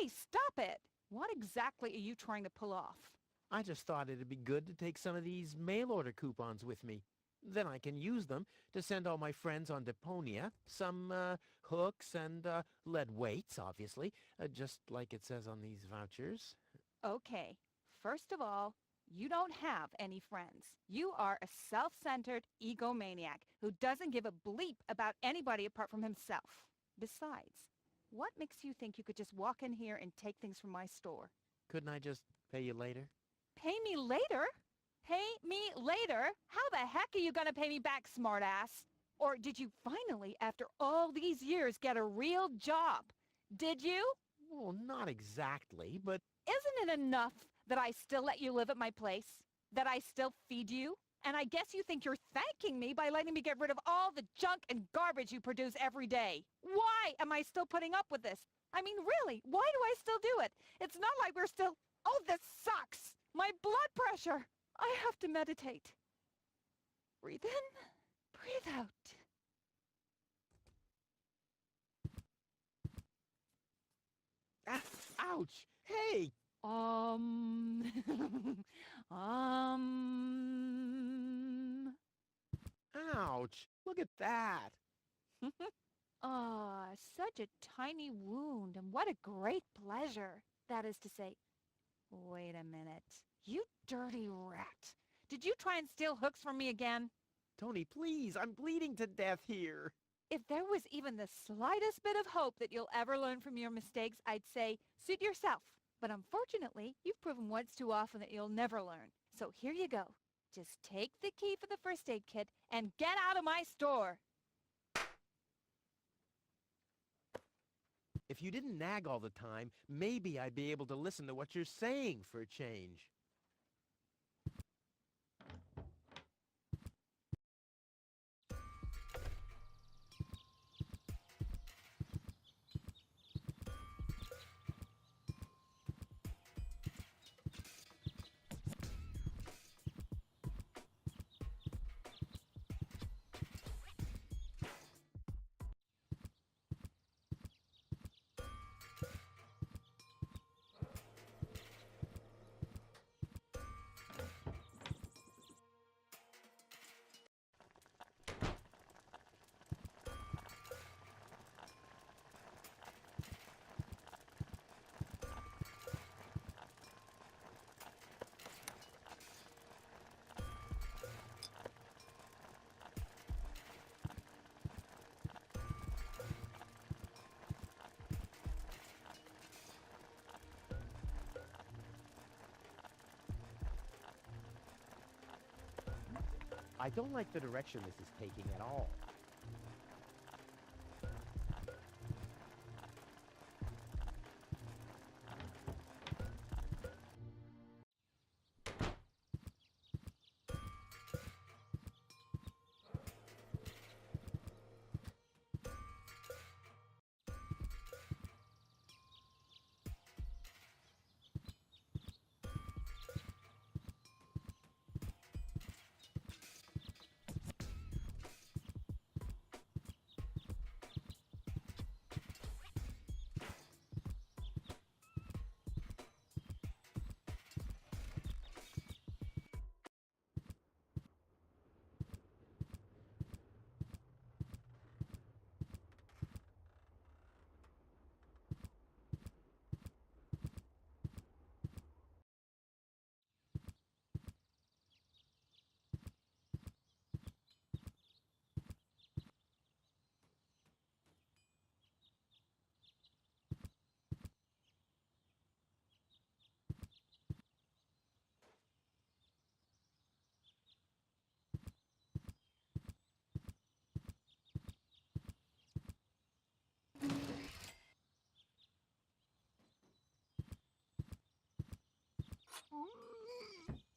Hey, stop it! What exactly are you trying to pull off? I just thought it'd be good to take some of these mail order coupons with me. Then I can use them to send all my friends on Deponia some hooks and lead weights, obviously, just like it says on these vouchers. Okay, first of all, you don't have any friends. You are a self-centered egomaniac who doesn't give a bleep about anybody apart from himself. Besides, what makes you think you could just walk in here and take things from my store? Couldn't I just pay you later? Pay me later? Pay me later? How the heck are you gonna pay me back, smartass? Or did you finally, after all these years, get a real job? Did you? Well, not exactly, but Isn't it enough that I still let you live at my place? That I still feed you? And I guess you think you're thanking me by letting me get rid of all the junk and garbage you produce every day. Why am I still putting up with this? I mean, really, why do I still do it? It's not like we're still... Oh, this sucks! My blood pressure! I have to meditate. Breathe in, breathe out. ah, ouch! Hey! Ouch! Look at that! Ah, such a tiny wound, and what a great pleasure. That is to say, wait a minute. You dirty rat. Did you try and steal hooks from me again? Tony, please, I'm bleeding to death here. If there was even the slightest bit of hope that you'll ever learn from your mistakes, I'd say, suit yourself. But unfortunately, you've proven once too often that you'll never learn. So here you go. Just take the key for the first aid kit and get out of my store. If you didn't nag all the time, maybe I'd be able to listen to what you're saying for a change. I don't like the direction this is taking at all.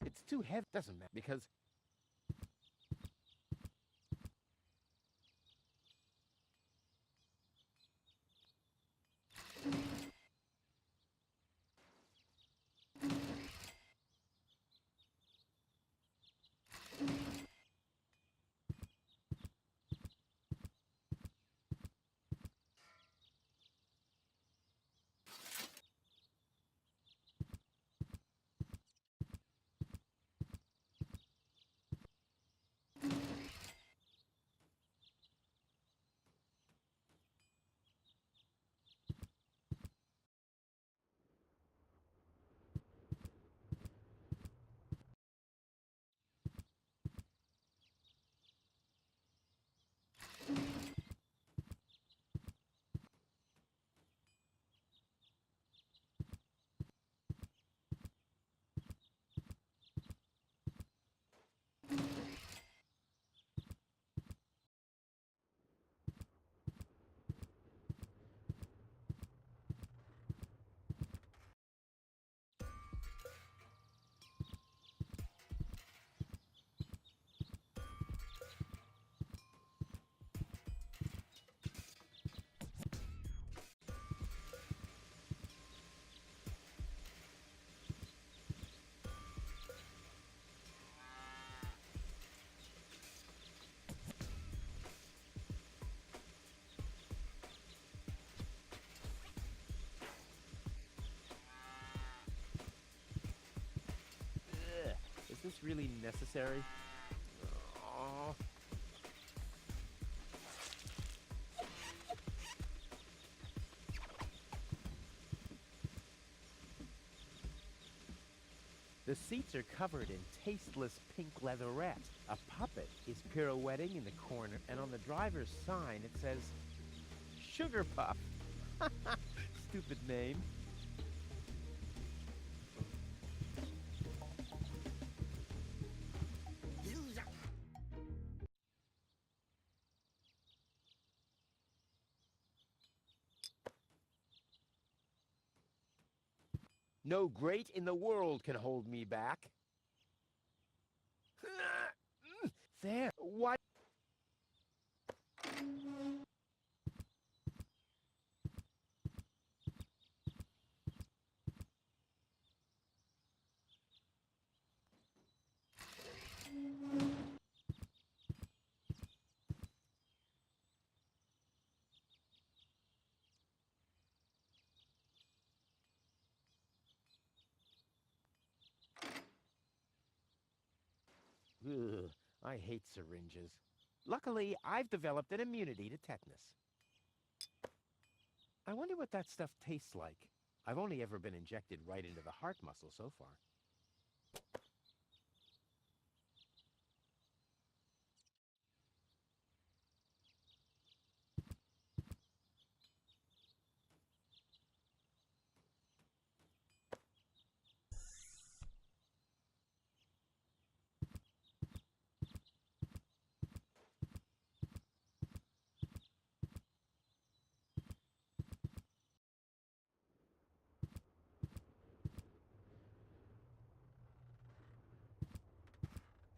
It's too heavy, doesn't matter, because really necessary? Aw. The seats are covered in tasteless pink leatherette. A puppet is pirouetting in the corner, and on the driver's sign it says, Sugar Puff. Stupid name. No great in the world can hold me back. There. What? Ugh, I hate syringes. Luckily, I've developed an immunity to tetanus. I wonder what that stuff tastes like. I've only ever been injected right into the heart muscle so far.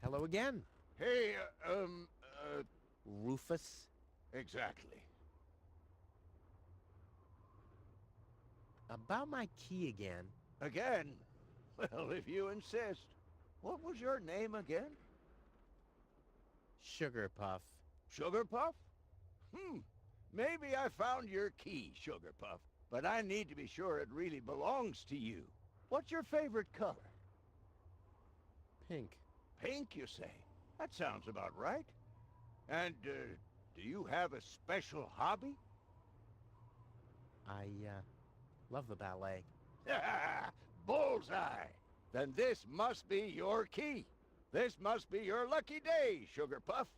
Hello again. Hey, Rufus. exactly. About my key again. Again? Well, if you insist. What was your name again? Sugar Puff. Sugar Puff? Maybe I found your key, Sugar Puff, but I need to be sure it really belongs to you. What's your favorite color? Pink. Pink, you say? That sounds about right. And, do you have a special hobby? I, love the ballet. Bullseye! Then this must be your key. This must be your lucky day, Sugar Puff.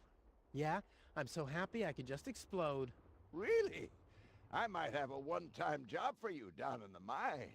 Yeah, I'm so happy I could just explode. Really? I might have a one-time job for you down in the mine.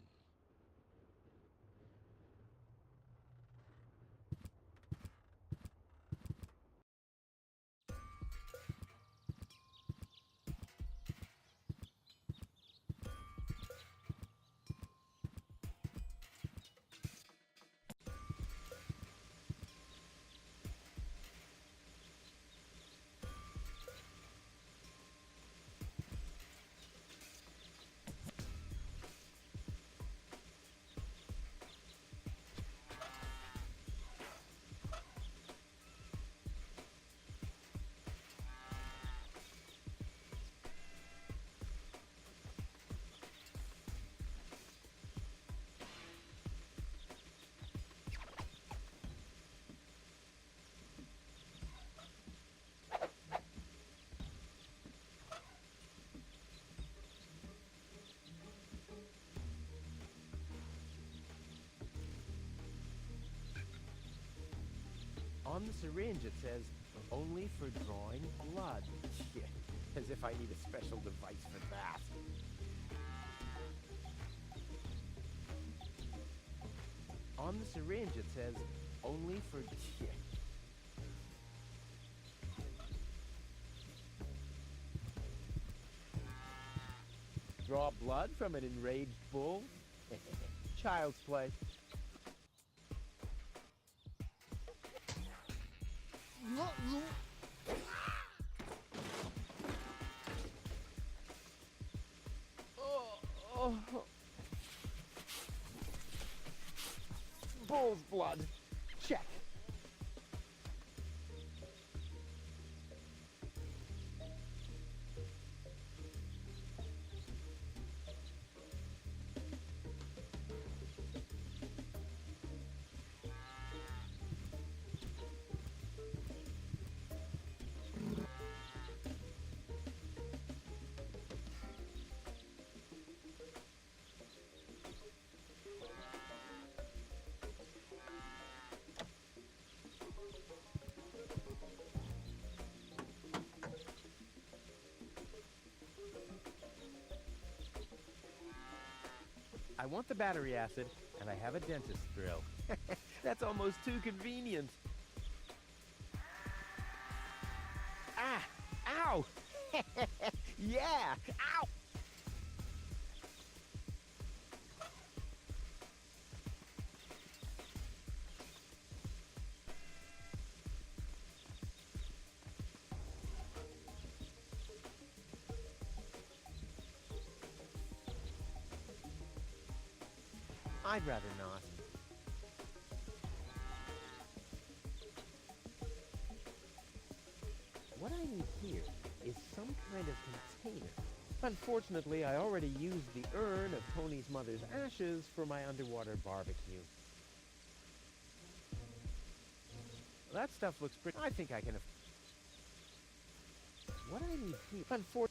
On the syringe it says, only for drawing blood. Yeah, as if I need a special device for that. On the syringe it says, only for... Yeah. Draw blood from an enraged bull? Child's play. Bull's blood. Check. I want the battery acid, and I have a dentist drill. That's almost too convenient. Ah! Ow! Yeah! Ow! I'd rather not. What I need here is some kind of container. Unfortunately, I already used the urn of Tony's mother's ashes for my underwater barbecue. That stuff looks pretty... I think I can... What I need here... Unfortunately...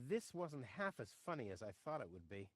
This wasn't half as funny as I thought it would be.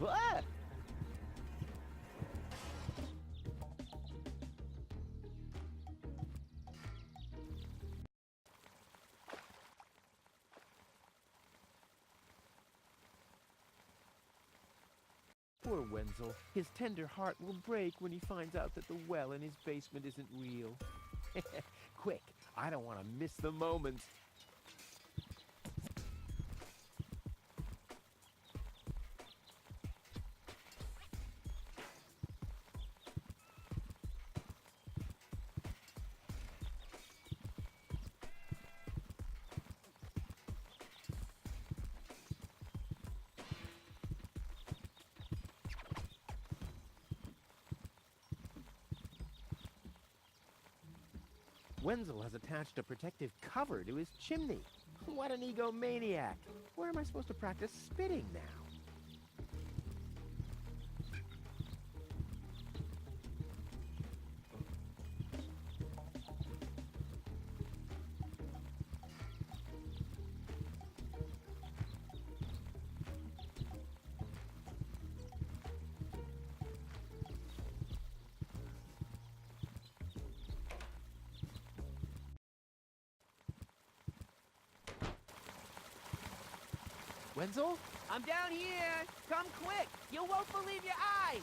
What? Poor Wenzel. His tender heart will break when he finds out that the well in his basement isn't real. Quick, I don't want to miss the moment. Wenzel has attached a protective cover to his chimney. What an egomaniac! Where am I supposed to practice spitting now? Wenzel? I'm down here! Come quick! You won't believe your eyes!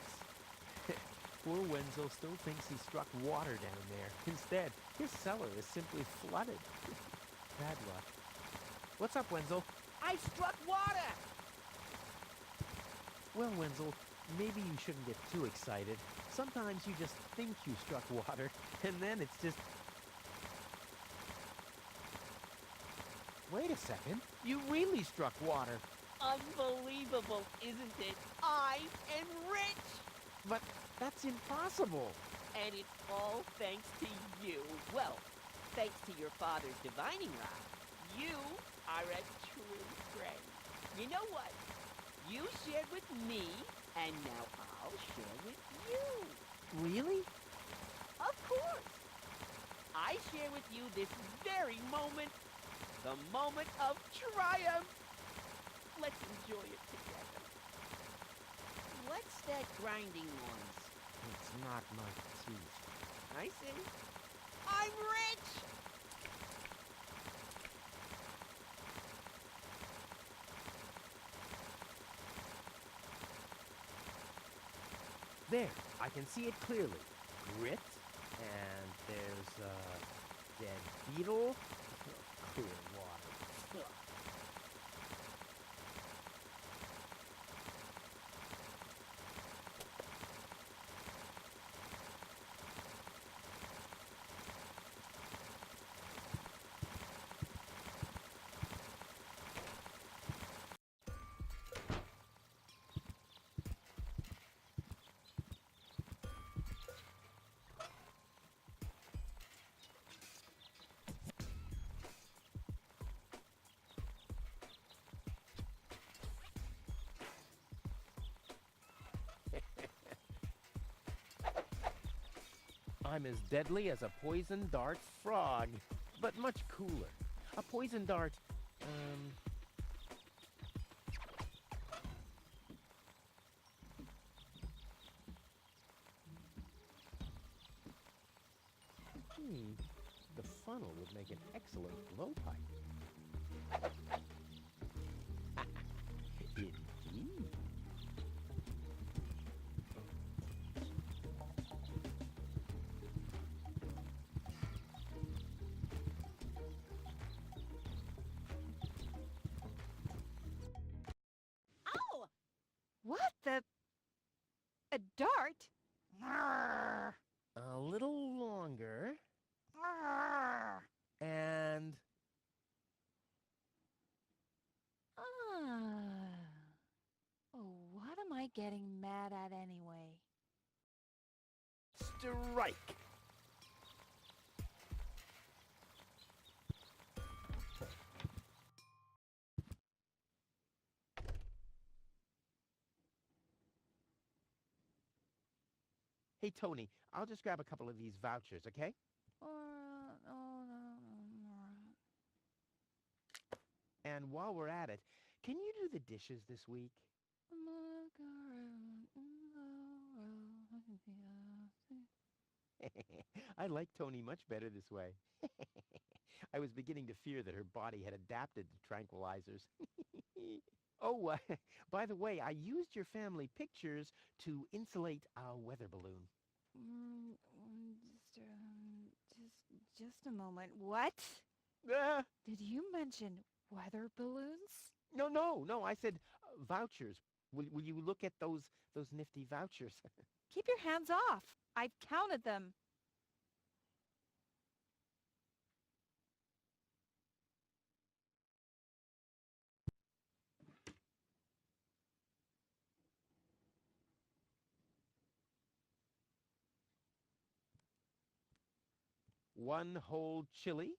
Poor Wenzel still thinks he struck water down there. Instead, his cellar is simply flooded. Bad luck. What's up, Wenzel? I struck water! Well, Wenzel, maybe you shouldn't get too excited. Sometimes you just think you struck water, and then it's just... Wait a second. You really struck water. Unbelievable, isn't it? I am rich! But that's impossible. And it's all thanks to you. Well, thanks to your father's divining rod. You are a true friend. You know what? You shared with me, and now I'll share with you. Really? Of course. I share with you this very moment, the moment of triumph. Let's enjoy it together. What's that grinding noise? It's not my teeth. I see. I'm rich! There, I can see it clearly. Grit, and there's a dead beetle. Clear water. Ugh. I'm as deadly as a poison dart frog, but much cooler. A poison dart, the funnel would make an excellent blowpipe. Indeed. Ow! What the? A dart? Arrgh. A little longer, Arrgh. and Ah. Oh, what am I getting mad at anyway? strike. Hey, Tony, I'll just grab a couple of these vouchers, okay? And while we're at it, can you do the dishes this week? I like Tony much better this way. I was beginning to fear that her body had adapted to tranquilizers. Oh, by the way, I used your family pictures to insulate our weather balloon. Just a moment. What? Ah, Did you mention weather balloons? no, I said vouchers. Will you look at those nifty vouchers? Keep your hands off. I've counted them. One whole chili.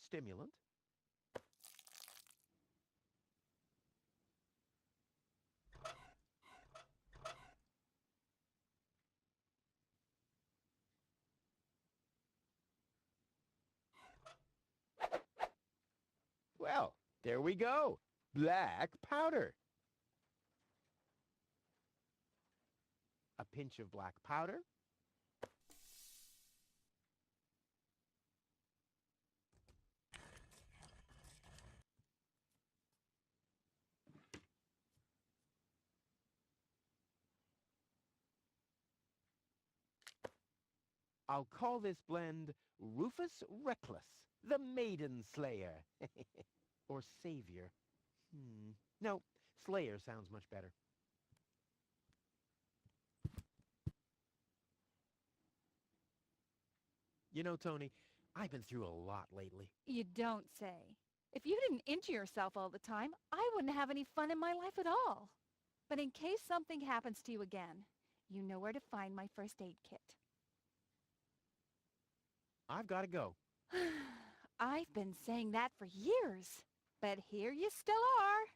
Stimulant. Well, there we go. Black powder. A pinch of black powder. I'll call this blend Rufus Reckless, the Maiden Slayer. Or savior. No, slayer sounds much better. You know, Tony, I've been through a lot lately. You don't say. If you didn't injure yourself all the time, I wouldn't have any fun in my life at all. But in case something happens to you again, you know where to find my first aid kit. I've got to go. I've been saying that for years, but here you still are.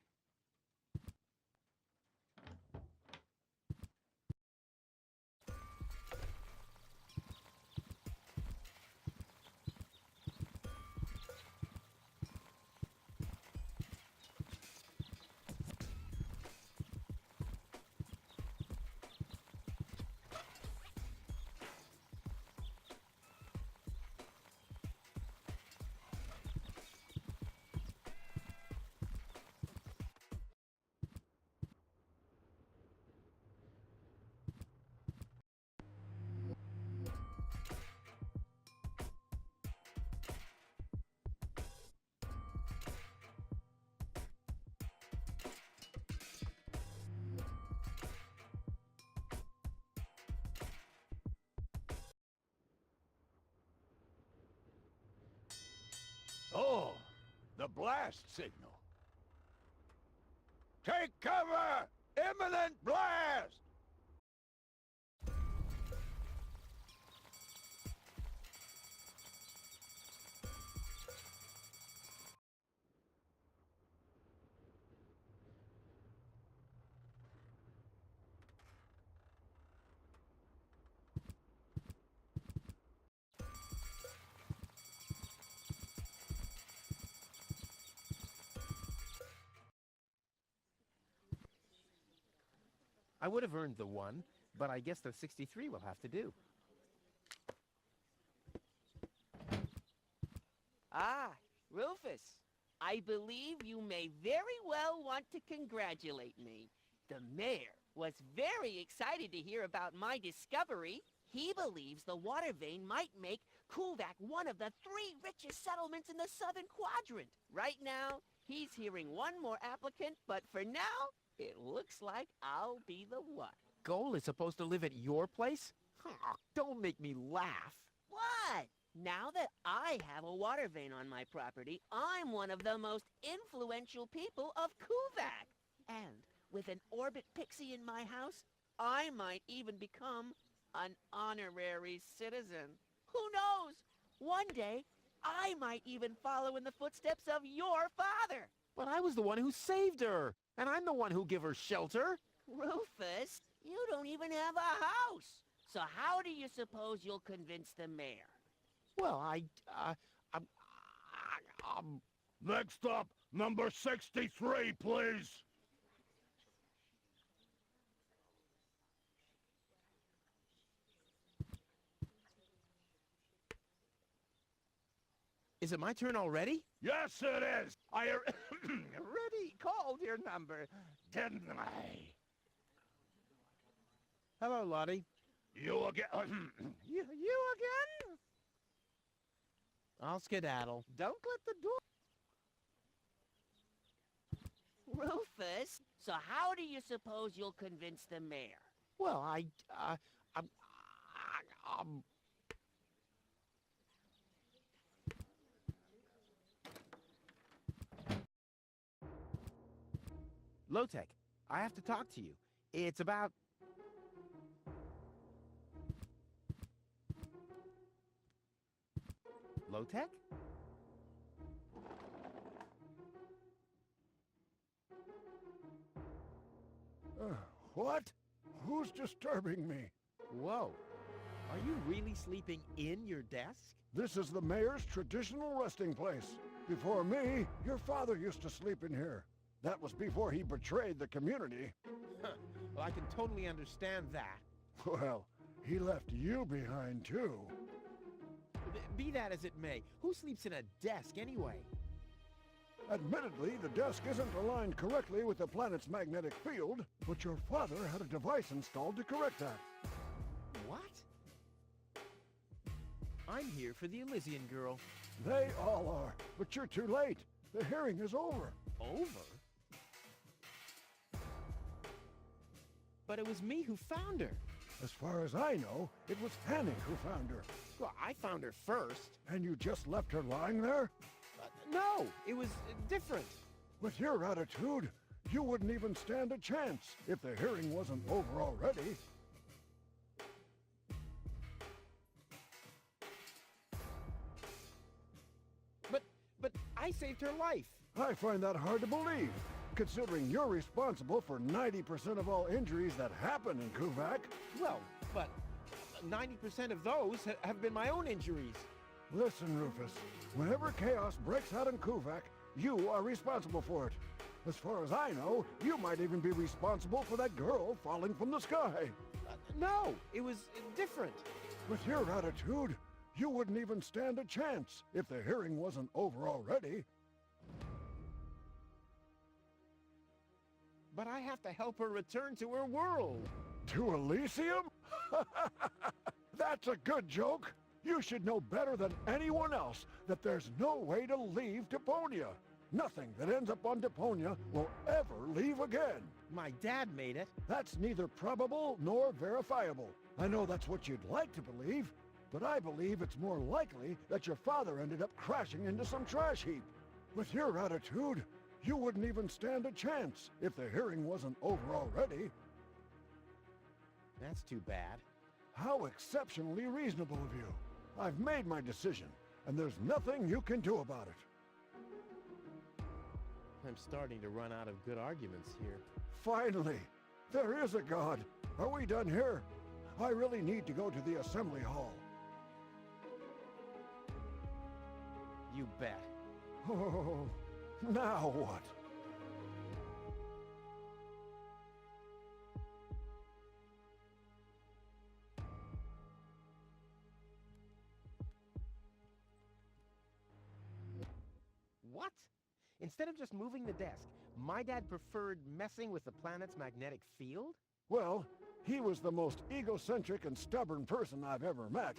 Oh, the blast signal. Take cover! Imminent blast! I would have earned the 1, but I guess the 63 will have to do. Ah, Rufus, I believe you may very well want to congratulate me. The mayor was very excited to hear about my discovery. He believes the water vein might make Kuvak one of the 3 richest settlements in the southern quadrant. Right now, he's hearing one more applicant, but for now, it looks like I'll be the one. Goal is supposed to live at your place? Oh, don't make me laugh. What? Now that I have a water vein on my property, I'm one of the most influential people of Kuvak. And with an orbit pixie in my house, I might even become an honorary citizen. Who knows? One day, I might even follow in the footsteps of your father. But I was the one who saved her, and I'm the one who gave her shelter. Rufus, you don't even have a house. So how do you suppose you'll convince the mayor? Well, Next up, number 63, please. Is it my turn already? Yes, it is. I already called your number, didn't I? Hello, Lottie. You again? you again? I'll skedaddle. Don't let the door... Rufus, so how do you suppose you'll convince the mayor? Well, Low-Tech, I have to talk to you. It's about... Low-Tech? What? Who's disturbing me? Whoa. Are you really sleeping in your desk? This is the mayor's traditional resting place. Before me, your father used to sleep in here. That was before he betrayed the community. Well, I can totally understand that. Well, he left you behind, too. Be that as it may, who sleeps in a desk anyway? Admittedly, the desk isn't aligned correctly with the planet's magnetic field, but your father had a device installed to correct that. What? I'm here for the Elysian girl. They all are, but you're too late. The hearing is over. Over? But it was me who found her. As far as I know, it was Hanny who found her. Well, I found her first. And you just left her lying there? No, it was different. With your attitude, you wouldn't even stand a chance if the hearing wasn't over already. But I saved her life. I find that hard to believe, considering you're responsible for 90% of all injuries that happen in Kuvak. Well, but 90% of those have been my own injuries. Listen, Rufus, whenever chaos breaks out in Kuvak, you are responsible for it. As far as I know, you might even be responsible for that girl falling from the sky. No, it was different. With your attitude, you wouldn't even stand a chance if the hearing wasn't over already. But I have to help her return to her world. To Elysium? That's a good joke. You should know better than anyone else that there's no way to leave Deponia. Nothing that ends up on Deponia will ever leave again. My dad made it. That's neither probable nor verifiable. I know that's what you'd like to believe, but I believe it's more likely that your father ended up crashing into some trash heap. With your attitude, you wouldn't even stand a chance if the hearing wasn't over already. That's too bad. How exceptionally reasonable of you. I've made my decision, and there's nothing you can do about it. I'm starting to run out of good arguments here. Finally! There is a God! Are we done here? I really need to go to the assembly hall. You bet. Oh, now what? What? Instead of just moving the desk, my dad preferred messing with the planet's magnetic field? Well, he was the most egocentric and stubborn person I've ever met.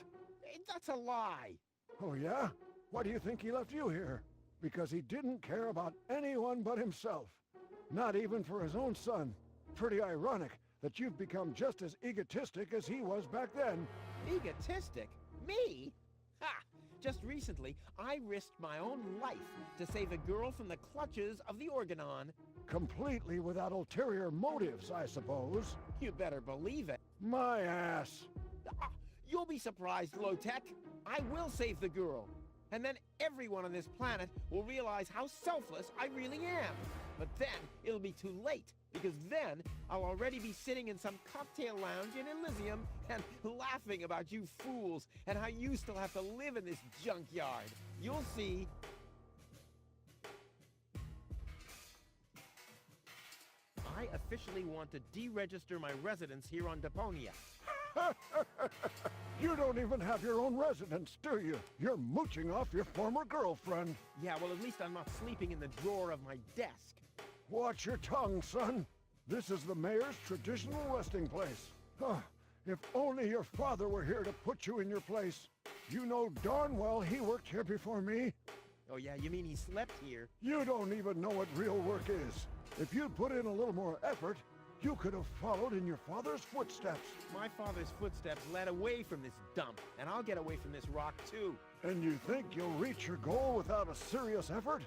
That's a lie. Oh yeah? Why do you think he left you here? Because he didn't care about anyone but himself. Not even for his own son. Pretty ironic that you've become just as egotistic as he was back then. Egotistic? Me? Ha! Just recently, I risked my own life to save a girl from the clutches of the Organon. Completely without ulterior motives, I suppose. You better believe it. My ass. You'll be surprised, Low-Tech. I will save the girl. And then everyone on this planet will realize how selfless I really am. But then it'll be too late, because then I'll already be sitting in some cocktail lounge in Elysium and laughing about you fools and how you still have to live in this junkyard. You'll see. I officially want to deregister my residence here on Deponia. You don't even have your own residence, do you? You're mooching off your former girlfriend. Yeah, well, at least I'm not sleeping in the drawer of my desk. Watch your tongue, son. This is the mayor's traditional resting place. If only your father were here to put you in your place. You know darn well he worked here before me. Oh yeah, you mean he slept here? You don't even know what real work is. If you'd put in a little more effort, you could have followed in your father's footsteps. My father's footsteps led away from this dump, and I'll get away from this rock too. And you think you'll reach your goal without a serious effort?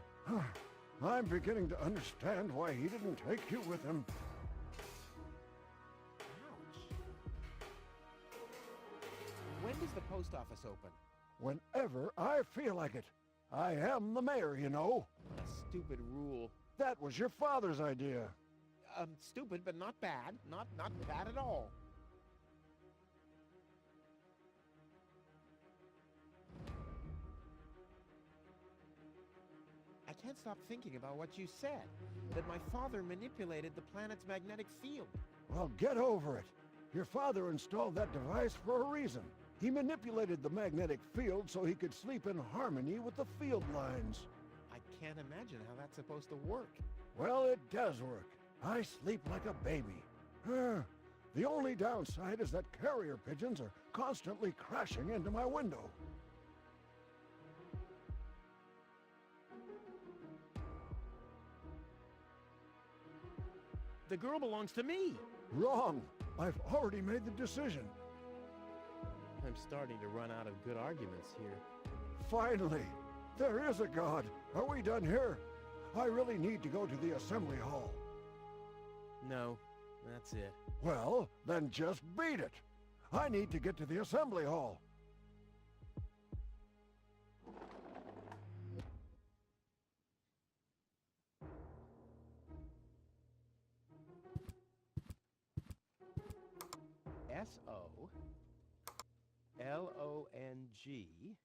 I'm beginning to understand why he didn't take you with him. Ouch. When does the post office open? Whenever I feel like it. I am the mayor, you know. A stupid rule. That was your father's idea. Stupid, but not bad. Not bad at all. I can't stop thinking about what you said. That my father manipulated the planet's magnetic field. Well, get over it. Your father installed that device for a reason. He manipulated the magnetic field so he could sleep in harmony with the field lines. I can't imagine how that's supposed to work. Well, it does work. I sleep like a baby. The only downside is that carrier pigeons are constantly crashing into my window. The girl belongs to me. Wrong. I've already made the decision. I'm starting to run out of good arguments here. Finally, there is a God. Are we done here? I really need to go to the assembly hall. No, that's it. Well, then just beat it. I need to get to the assembly hall. SOLONGYYOUSE.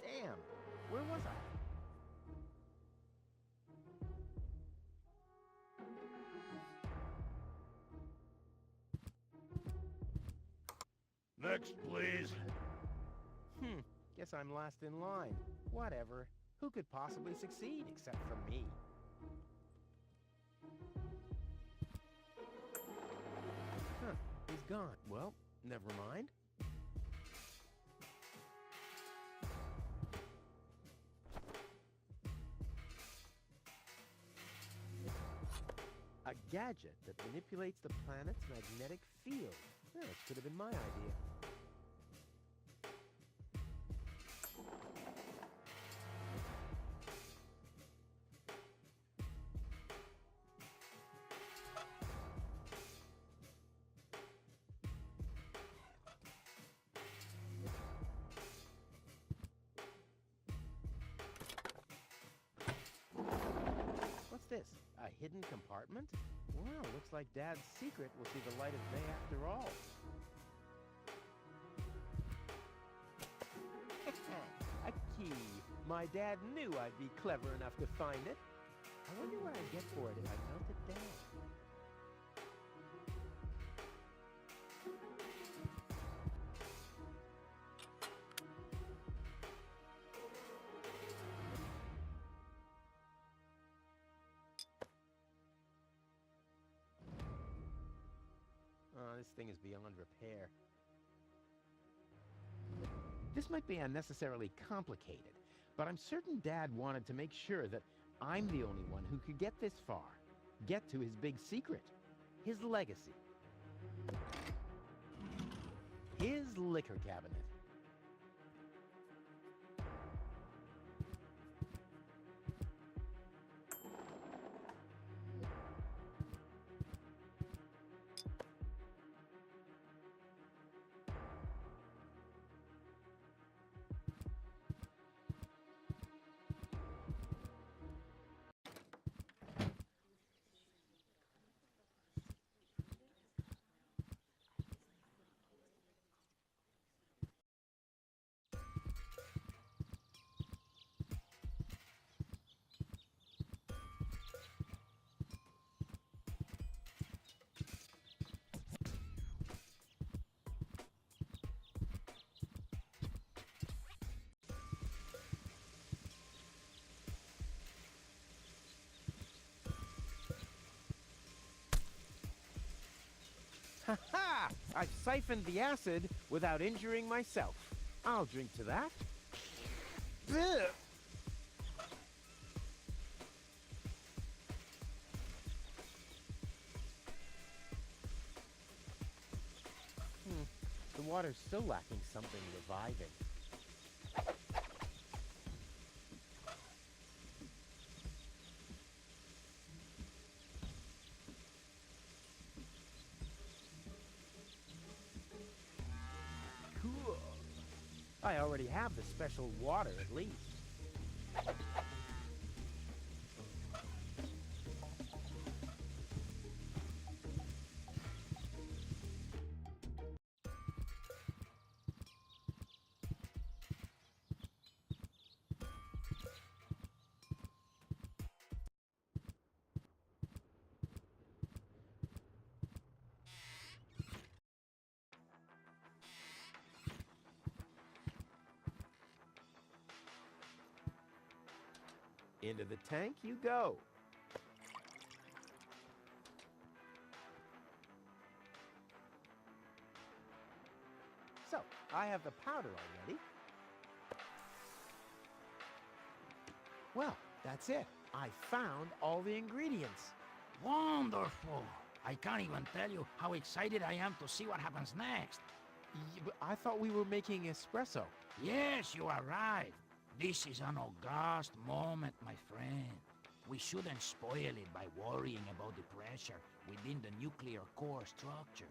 Damn, where was I? Next, please. Guess I'm last in line. Whatever. Who could possibly succeed except for me? Huh, he's gone. Well, never mind. A gadget that manipulates the planet's magnetic field. Yeah, this could have been my idea. What's this? A hidden compartment? Wow, looks like Dad's secret will see the light of day after all. A key. My dad knew I'd be clever enough to find it. I wonder what I'd get for it if I melt it down. Oh, this thing is beyond repair. This might be unnecessarily complicated, but I'm certain Dad wanted to make sure that I'm the only one who could get this far. Get to his big secret. His legacy. His liquor cabinet. Ha-ha! I've siphoned the acid without injuring myself. I'll drink to that. Ugh. The water's still lacking something reviving. Cool. I already have the special water, at least. Into the tank you go. I have the powder already. Well, that's it. I found all the ingredients. Wonderful! I can't even tell you how excited I am to see what happens next. But I thought we were making espresso. Yes, you are right. This is an august moment, my friend. We shouldn't spoil it by worrying about the pressure within the nuclear core structure.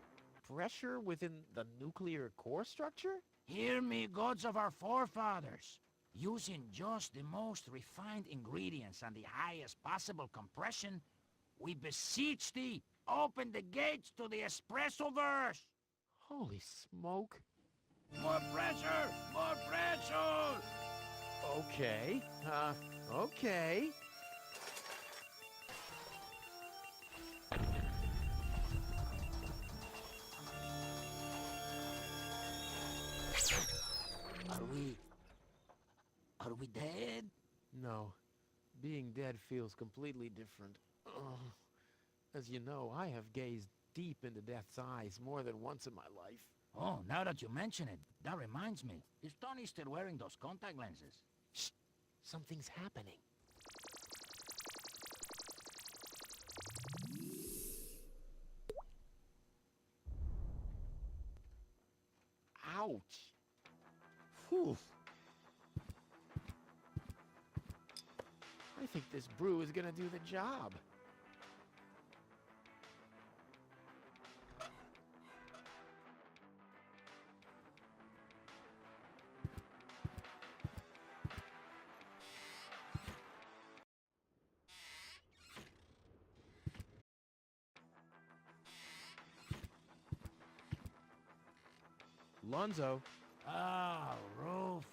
Pressure within the nuclear core structure? Hear me, gods of our forefathers. Using just the most refined ingredients and the highest possible compression, we beseech thee, open the gates to the espresso-verse! Holy smoke. More pressure! More pressure! Okay. Okay. Are we dead? No. Being dead feels completely different. Ugh. As you know, I have gazed deep into death's eyes more than once in my life. Oh, now that you mention it, that reminds me. Is Tony still wearing those contact lenses? Shh! Something's happening. Ouch. Whew. I think this brew is gonna do the job. Lonzo. Ah, Rufus.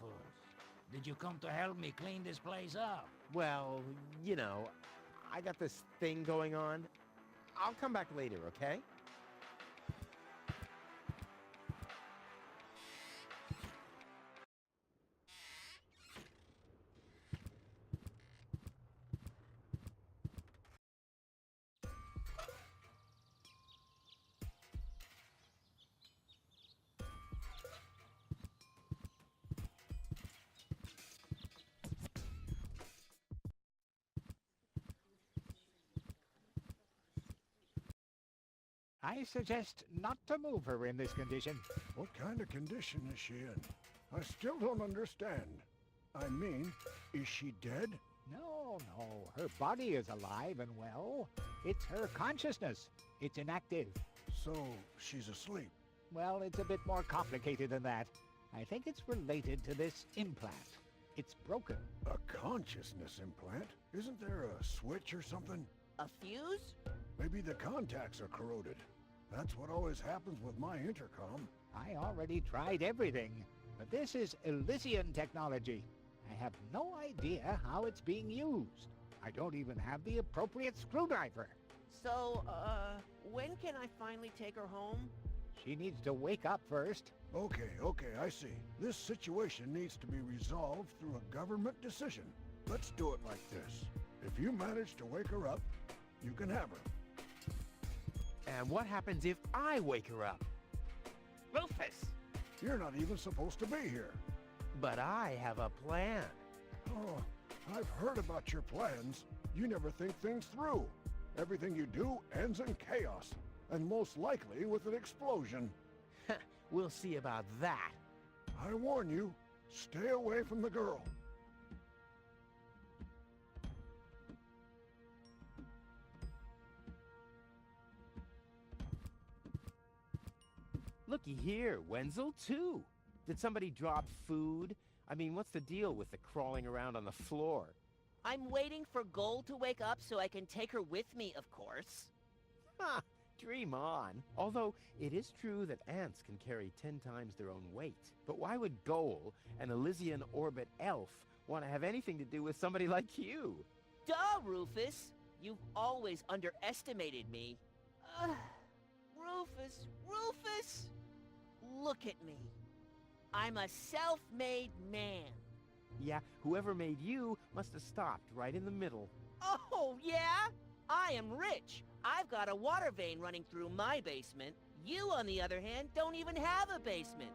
Did you come to help me clean this place up? Well, you know, I got this thing going on. I'll come back later, okay? I suggest not to move her in this condition. What kind of condition is she in? I still don't understand. I mean, is she dead? No, her body is alive and well. It's her consciousness. It's inactive. So, she's asleep. Well, it's a bit more complicated than that. I think it's related to this implant. It's broken. A consciousness implant? Isn't there a switch or something? A fuse? Maybe the contacts are corroded. That's what always happens with my intercom. I already tried everything, but this is Elysian technology. I have no idea how it's being used. I don't even have the appropriate screwdriver. So, when can I finally take her home? She needs to wake up first. Okay, I see. This situation needs to be resolved through a government decision. Let's do it like this. If you manage to wake her up, you can have her. And what happens if I wake her up? Rufus! You're not even supposed to be here. But I have a plan. Oh, I've heard about your plans. You never think things through. Everything you do ends in chaos, and most likely with an explosion. We'll see about that. I warn you, stay away from the girl. Looky here, Wenzel, too. Did somebody drop food? I mean, what's the deal with the crawling around on the floor? I'm waiting for Gold to wake up so I can take her with me, of course. Ha! Dream on. Although, it is true that ants can carry 10 times their own weight. But why would Goal, an Elysian orbit elf, want to have anything to do with somebody like you? Duh, Rufus! You've always underestimated me. Rufus! Look at me. I'm a self-made man. Yeah, whoever made you must have stopped right in the middle. Oh, yeah? I am rich. I've got a water vein running through my basement. You, on the other hand, don't even have a basement.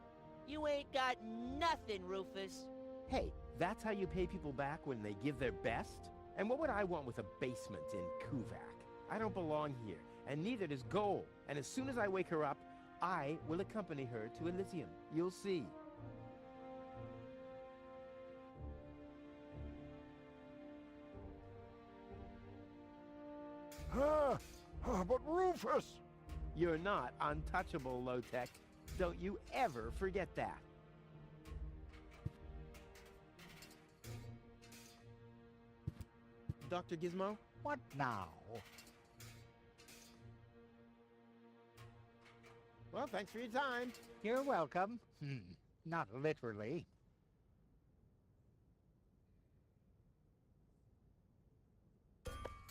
You ain't got nothing, Rufus. Hey, that's how you pay people back when they give their best? And what would I want with a basement in Kuvak? I don't belong here, and neither does Goal. And as soon as I wake her up, I will accompany her to Elysium. You'll see. But Rufus! You're not untouchable, Low-Tech. Don't you ever forget that. Dr. Gizmo? What now? Well, thanks for your time. You're welcome. Not literally.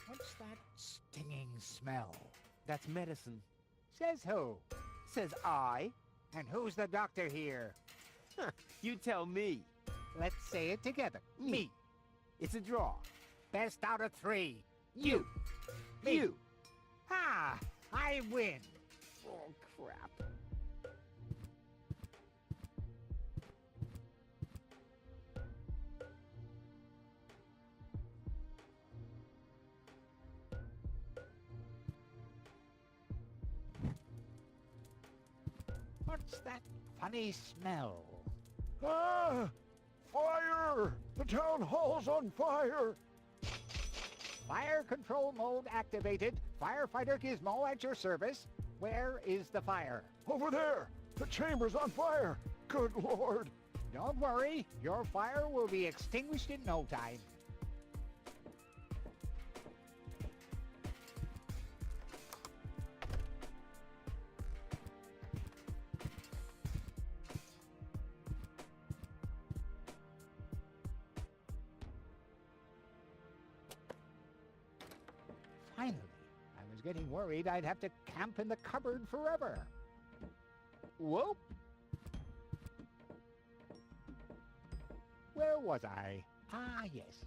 What's that stinging smell? That's medicine. Says who? Says I. And who's the doctor here? You tell me. Let's say it together. Me. It's a draw. Best out of 3. You. Me. You. Ah, I win. Oh, crap. What's that funny smell? Ah! Fire! The town hall's on fire! Fire control mode activated. Firefighter Gizmo at your service. Where is the fire? Over there! The chamber's on fire! Good Lord! Don't worry, your fire will be extinguished in no time. Finally, I was getting worried I'd have to camp in the cupboard forever. Whoa. Where was I? Ah, yes.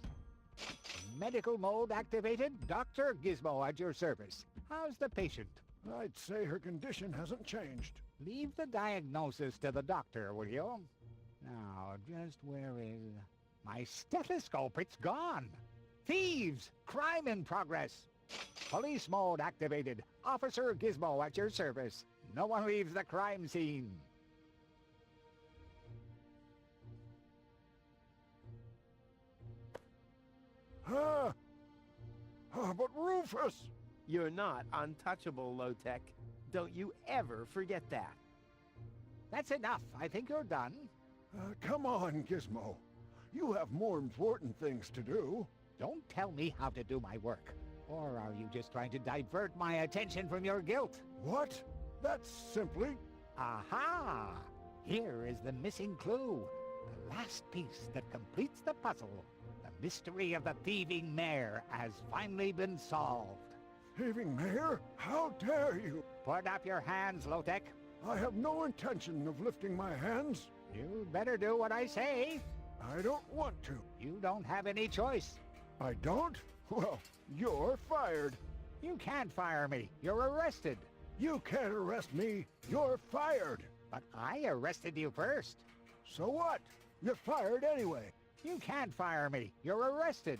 Medical mode activated. Dr. Gizmo at your service. How's the patient? I'd say her condition hasn't changed. Leave the diagnosis to the doctor, will you? Now, just where is... My stethoscope, it's gone. Thieves! Crime in progress. Police mode activated. Officer Gizmo at your service. No one leaves the crime scene. But Rufus! You're not untouchable, Low-Tech. Don't you ever forget that. That's enough. I think you're done. Come on, Gizmo. You have more important things to do. Don't tell me how to do my work. Or are you just trying to divert my attention from your guilt? What? That's simply... Aha! Here is the missing clue. The last piece that completes the puzzle. The mystery of the thieving mayor has finally been solved. Thieving mayor? How dare you? Put up your hands, Low-Tech. I have no intention of lifting my hands. You'd better do what I say. I don't want to. You don't have any choice. I don't? Well, you're fired. You can't fire me. You're arrested. You can't arrest me. You're fired. But I arrested you first. So what? You're fired anyway. You can't fire me. You're arrested.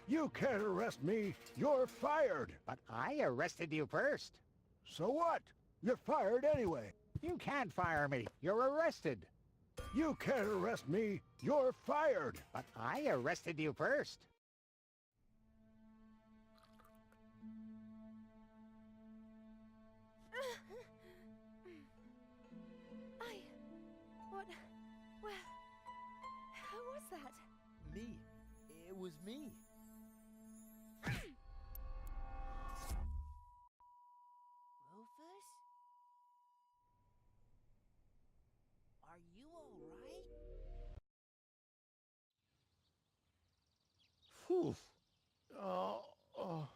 You can't arrest me. You're fired. But I arrested you first. So what? You're fired anyway. You can't fire me. You're arrested. You can't arrest me. You're fired. But I arrested you first. Well, who was that? Me. It was me. Rufus? Are you alright? Phew. Oh.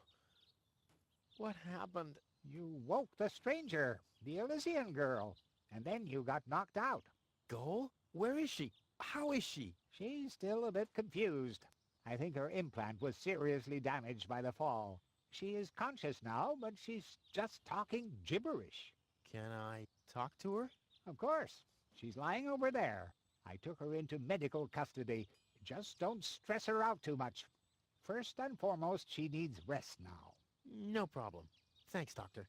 What happened? You woke the stranger, the Elysian girl, and then you got knocked out. Goal? Where is she? How is she? She's still a bit confused. I think her implant was seriously damaged by the fall. She is conscious now, but she's just talking gibberish. Can I talk to her? Of course. She's lying over there. I took her into medical custody. Just don't stress her out too much. First and foremost, she needs rest now. No problem. Thanks, Doctor.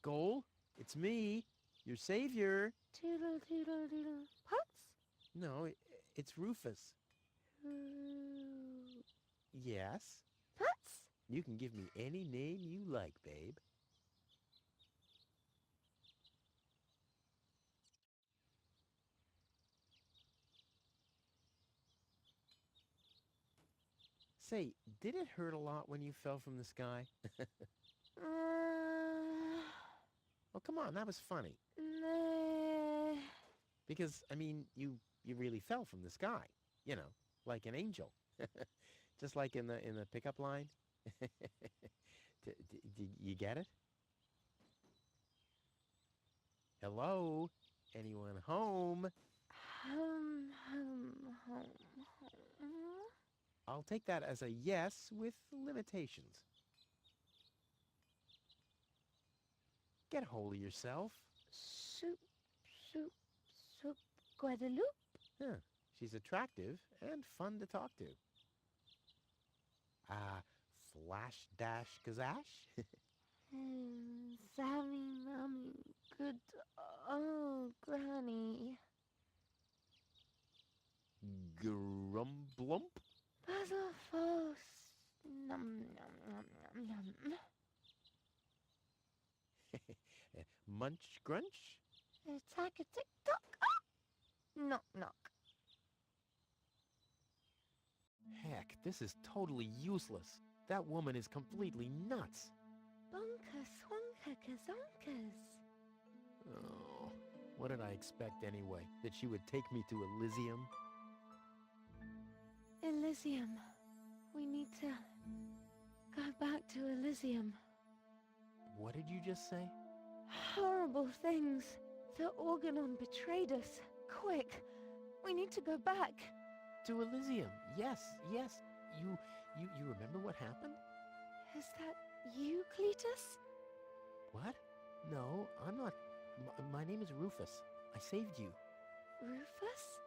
Goal, it's me, your savior. Toodle, toodle, doodle. Puts? No, it's Rufus. Yes? Puts? You can give me any name you like, babe. Say, did it hurt a lot when you fell from the sky? Oh, come on, that was funny. Nah. Because, I mean, you really fell from the sky. You know, like an angel. Just like in the pickup line. Did you get it? Hello? Anyone home? Home. I'll take that as a yes with limitations. Get a hold of yourself. Soup, Guadeloupe? Huh. She's attractive and fun to talk to. Flash dash kazash? Sammy, Mommy, good, oh, Granny. Grumblump? Puzzle false. Num, num, num, num, num. Munch grunch? Attack a tick-tock. Ah! Knock, knock. Heck, this is totally useless. That woman is completely nuts. Bonka, swonka, kazonkas. Oh, what did I expect anyway? That she would take me to Elysium? Elysium. We need to go back to Elysium. What did you just say? Horrible things. The Organon betrayed us. Quick, we need to go back. To Elysium. Yes. You remember what happened? Is that you, Cletus? What? No, I'm not. My name is Rufus. I saved you. Rufus?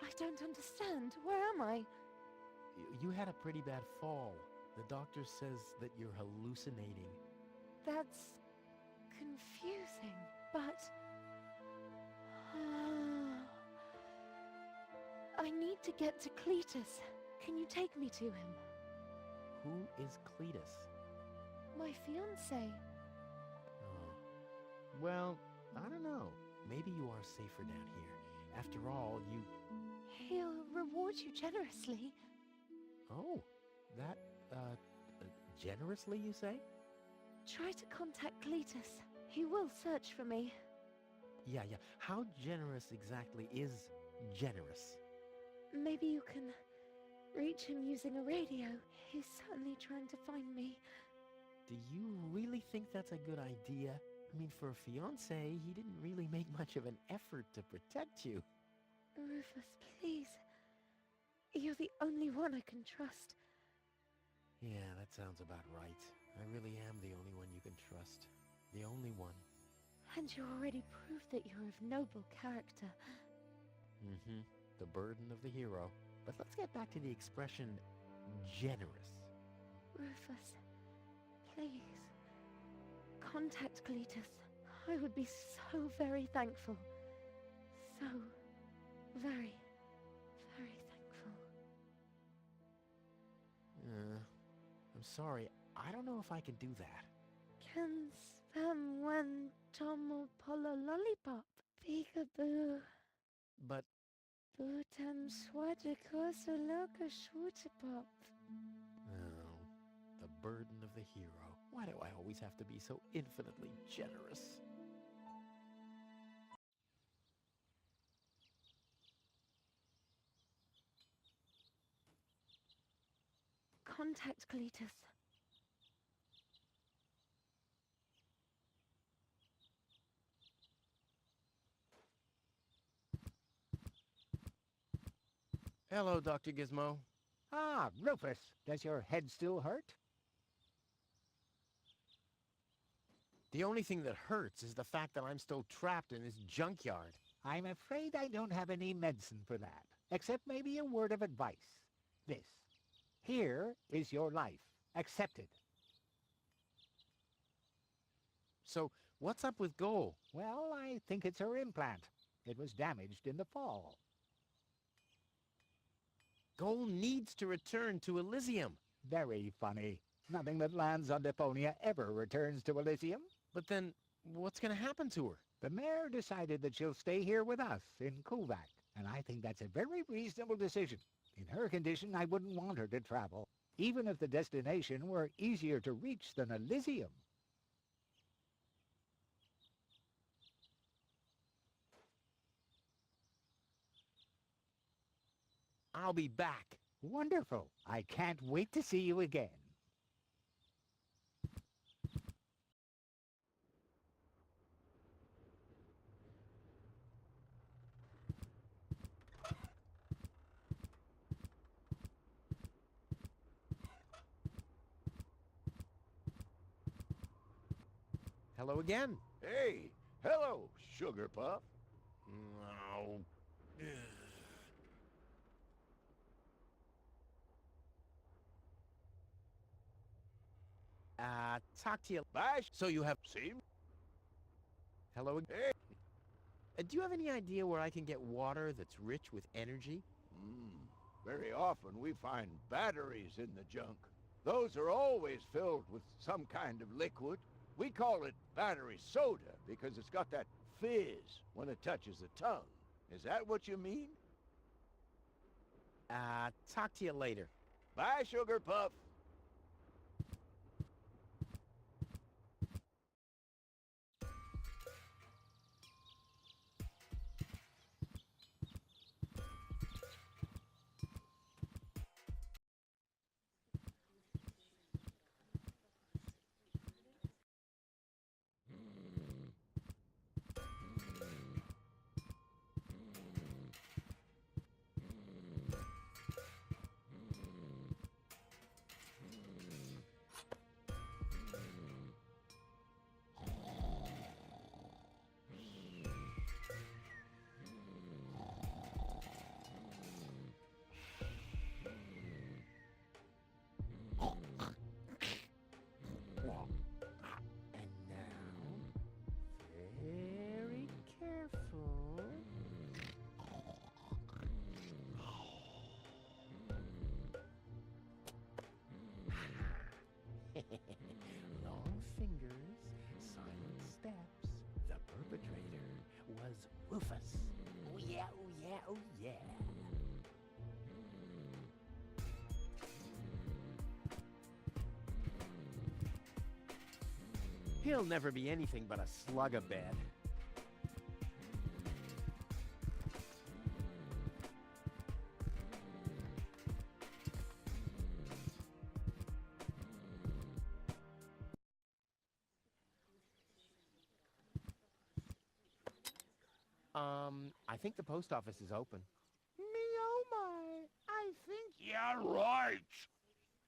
I don't understand. Where am I? You had a pretty bad fall. The doctor says that you're hallucinating. That's confusing, but... I need to get to Cletus. Can you take me to him? Who is Cletus? My fiancé. Oh. Well, I don't know. Maybe you are safer down here. After all, you... He'll reward you generously. Oh, that, generously, you say? Try to contact Cletus. He will search for me. Yeah. How generous exactly is generous? Maybe you can reach him using a radio. He's certainly trying to find me. Do you really think that's a good idea? I mean, for a fiancé, he didn't really make much of an effort to protect you. Rufus, please. You're the only one I can trust. Yeah, that sounds about right. I really am the only one you can trust. The only one. And you already proved that you're of noble character. Mm-hmm. The burden of the hero. But let's get back to the expression, generous. Rufus, please. Contact Cletus. I would be so very thankful. So very, very thankful. I'm sorry. I don't know if I can do that. Can spam when tomo polo lollipop. Peekaboo. But Bootam swajikosa loka shwootapop. oh, the burden of the hero. Why do I always have to be so infinitely generous? Contact Cletus. Hello, Dr. Gizmo. Ah, Rufus, does your head still hurt? The only thing that hurts is the fact that I'm still trapped in this junkyard. I'm afraid I don't have any medicine for that, except maybe a word of advice. This. Here is your life. Accept it. So, what's up with Goal? Well, I think it's her implant. It was damaged in the fall. Goal needs to return to Elysium. Very funny. Nothing that lands on Deponia ever returns to Elysium. But then, what's going to happen to her? The mayor decided that she'll stay here with us in Kuvak, and I think that's a very reasonable decision. In her condition, I wouldn't want her to travel, even if the destination were easier to reach than Elysium. I'll be back. Wonderful. I can't wait to see you again. Hello again. Hey, hello, Sugar Puff. No. Talk to you. Bye. So you have... See? Hello again. Hey. Do you have any idea where I can get water that's rich with energy? Very often we find batteries in the junk. Those are always filled with some kind of liquid. We call it battery soda because it's got that fizz when it touches the tongue. Is that what you mean? Talk to you later. Bye, Sugar Puff. Long fingers, silent steps. The perpetrator was Rufus. Oh yeah, oh yeah, oh yeah. He'll never be anything but a slug a bed. I think the post office is open. Me oh my, I think... Yeah, right.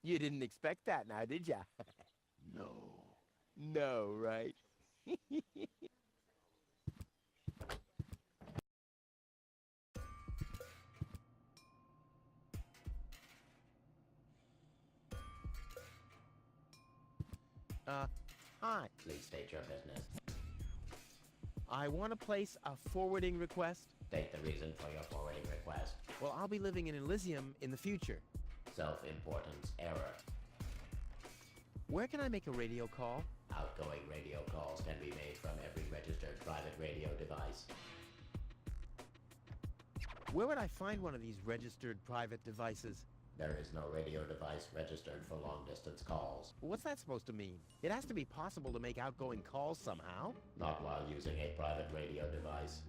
You didn't expect that now, did ya? No. No, right? Hi. Please state your business. I want to place a forwarding request. State the reason for your forwarding request. Well, I'll be living in Elysium in the future. Self-importance error. Where can I make a radio call? Outgoing radio calls can be made from every registered private radio device. Where would I find one of these registered private devices? There is no radio device registered for long-distance calls. What's that supposed to mean? It has to be possible to make outgoing calls somehow. Not while using a private radio device.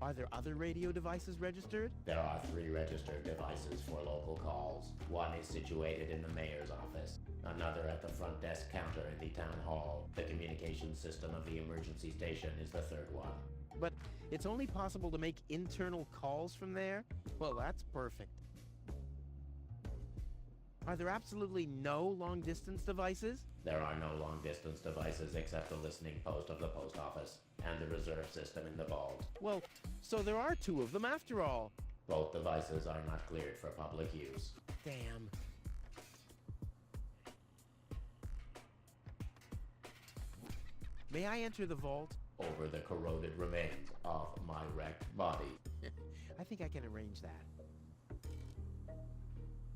Are there other radio devices registered? There are 3 registered devices for local calls. One is situated in the mayor's office. Another at the front desk counter in the town hall. The communication system of the emergency station is the 3rd one. But it's only possible to make internal calls from there? Well, that's perfect. Are there absolutely no long-distance devices? There are no long-distance devices except the listening post of the post office and the reserve system in the vault. Well, so there are two of them after all. Both devices are not cleared for public use. Damn. May I enter the vault? Over the corroded remains of my wrecked body. I think I can arrange that.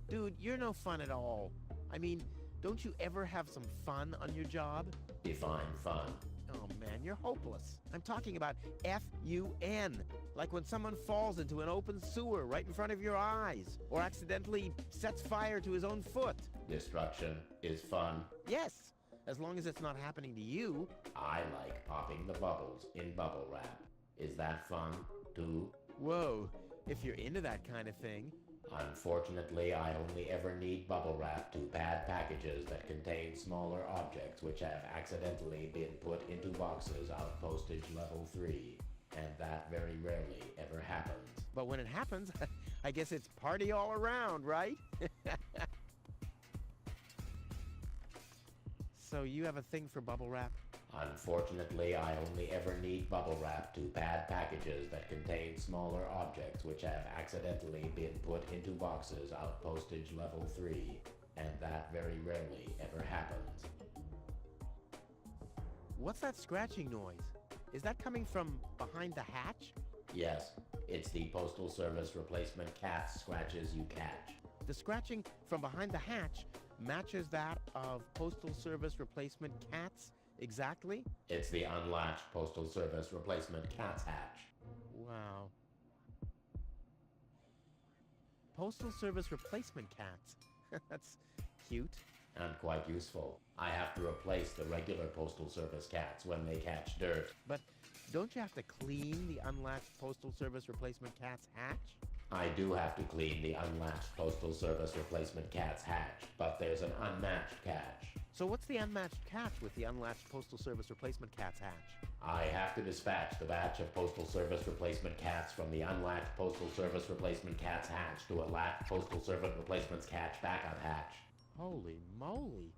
Dude, you're no fun at all. I mean, don't you ever have some fun on your job? Define fun. Oh man, you're hopeless. I'm talking about F-U-N. Like when someone falls into an open sewer right in front of your eyes, or accidentally sets fire to his own foot. Destruction is fun. Yes, as long as it's not happening to you. I like popping the bubbles in bubble wrap. Is that fun, too? Whoa, if you're into that kind of thing. Unfortunately, I only ever need bubble wrap to pad packages that contain smaller objects which have accidentally been put into boxes out postage level 3. And that very rarely ever happens. But when it happens, I guess it's party all around, right? So you have a thing for bubble wrap? Unfortunately, I only ever need bubble wrap to pad packages that contain smaller objects which have accidentally been put into boxes out postage level 3. And that very rarely ever happens. What's that scratching noise? Is that coming from behind the hatch? Yes, it's the Postal Service replacement cat's scratches you catch. The scratching from behind the hatch matches that of Postal Service replacement cats exactly? It's the unlatched Postal Service replacement cat's hatch. Wow. Postal Service replacement cats. That's cute. And quite useful. I have to replace the regular Postal Service cats when they catch dirt. But don't you have to clean the unlatched Postal Service replacement cat's hatch? I do have to clean the unlatched Postal Service replacement cat's hatch, but there's an unmatched catch. So what's the unmatched catch with the unlatched Postal Service replacement cat's hatch? I have to dispatch the batch of Postal Service replacement cats from the unlatched Postal Service replacement cat's hatch to a latched Postal Service replacement cat's backup hatch. Holy moly.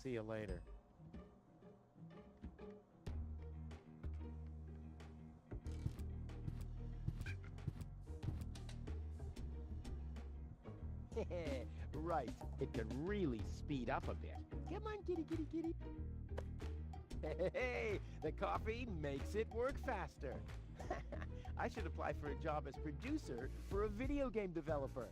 See you later. Right, it can really speed up a bit. Come on, kitty, kitty, kitty. Hey, the coffee makes it work faster. I should apply for a job as producer for a video game developer.